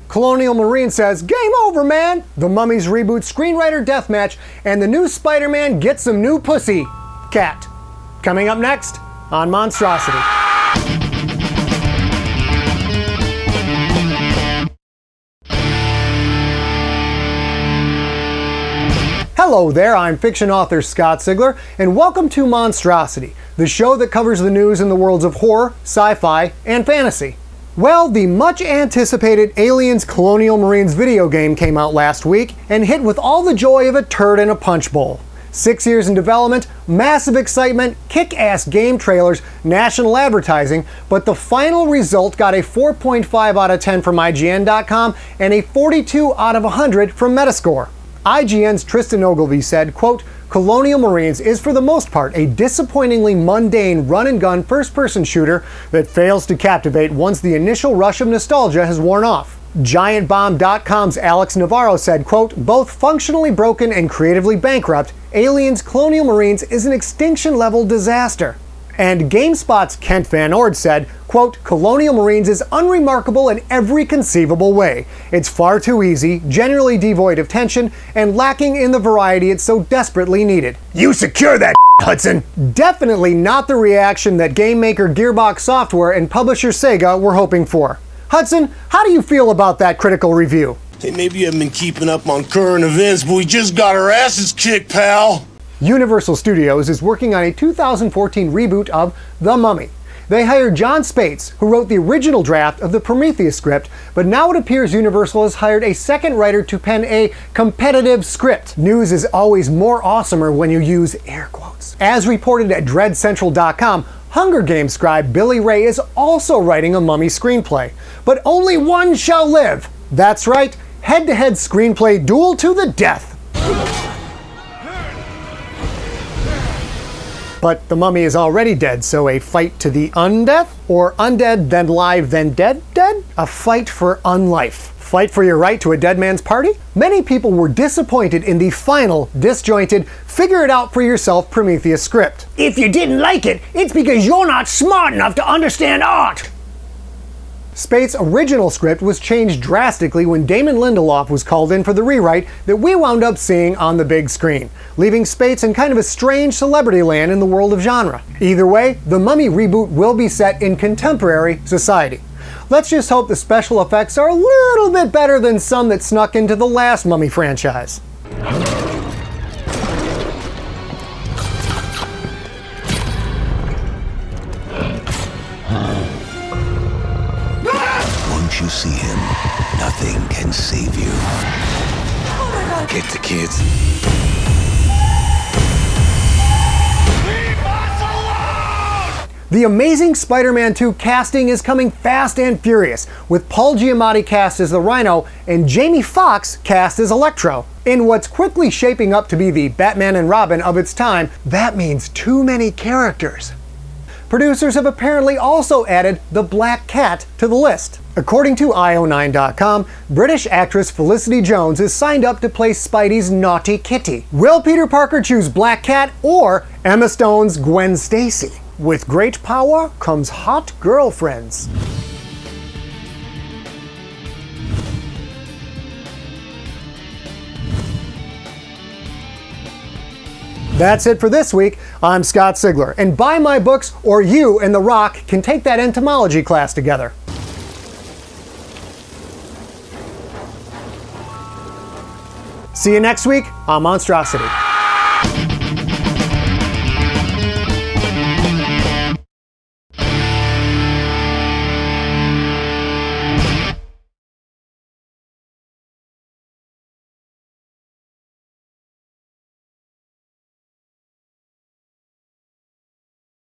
Colonial Marines says, game over, man! The Mummy's Reboot screenwriter deathmatch, and the new Spider-Man gets some new pussy. Cat. Coming up next on Monstrosity. Hello there, I'm fiction author Scott Sigler, and welcome to Monstrosity, the show that covers the news in the worlds of horror, sci-fi, and fantasy. Well, the much-anticipated Aliens Colonial Marines video game came out last week and hit with all the joy of a turd in a punch bowl. 6 years in development, massive excitement, kick-ass game trailers, national advertising, but the final result got a 4.5 out of 10 from IGN.com and a 42 out of 100 from Metascore. IGN's Tristan Ogilvie said, quote, Colonial Marines is for the most part a disappointingly mundane run-and-gun first-person shooter that fails to captivate once the initial rush of nostalgia has worn off. GiantBomb.com's Alex Navarro said, quote, both functionally broken and creatively bankrupt, Aliens Colonial Marines is an extinction-level disaster. And GameSpot's Kent Van Ord said, quote, Colonial Marines is unremarkable in every conceivable way. It's far too easy, generally devoid of tension, and lacking in the variety it so desperately needed. You secure that, Hudson! Definitely not the reaction that game maker Gearbox Software and publisher Sega were hoping for. Hudson, how do you feel about that critical review? Hey, maybe you haven't been keeping up on current events, but we just got our asses kicked, pal! Universal Studios is working on a 2014 reboot of The Mummy. They hired John Spates, who wrote the original draft of the Prometheus script, but now it appears Universal has hired a second writer to pen a competitive script. News is always more awesomer when you use air quotes. As reported at DreadCentral.com, Hunger Games scribe Billy Ray is also writing a Mummy screenplay. But only one shall live! That's right, head-to-head screenplay duel to the death! But the mummy is already dead, so a fight to the undeath? Or undead, then live, then dead? Dead? A fight for unlife. Fight for your right to a dead man's party? Many people were disappointed in the final, disjointed, figure-it-out-for-yourself Prometheus script. If you didn't like it, it's because you're not smart enough to understand art! Spates' original script was changed drastically when Damon Lindelof was called in for the rewrite that we wound up seeing on the big screen, leaving Spates in kind of a strange celebrity land in the world of genre. Either way, the Mummy reboot will be set in contemporary society. Let's just hope the special effects are a little bit better than some that snuck into the last Mummy franchise. Once you see him, nothing can save you. Oh my God. Get the kids. Leave us alone! The Amazing Spider-Man 2 casting is coming fast and furious, with Paul Giamatti cast as the Rhino and Jamie Foxx cast as Electro. In what's quickly shaping up to be the Batman and Robin of its time, that means too many characters. Producers have apparently also added the Black Cat to the list. According to IO9.com, British actress Felicity Jones is signed up to play Spidey's naughty kitty. Will Peter Parker choose Black Cat or Emma Stone's Gwen Stacy? With great power comes hot girlfriends. That's it for this week. I'm Scott Sigler, and buy my books or you and The Rock can take that entomology class together. See you next week on Monstrosity.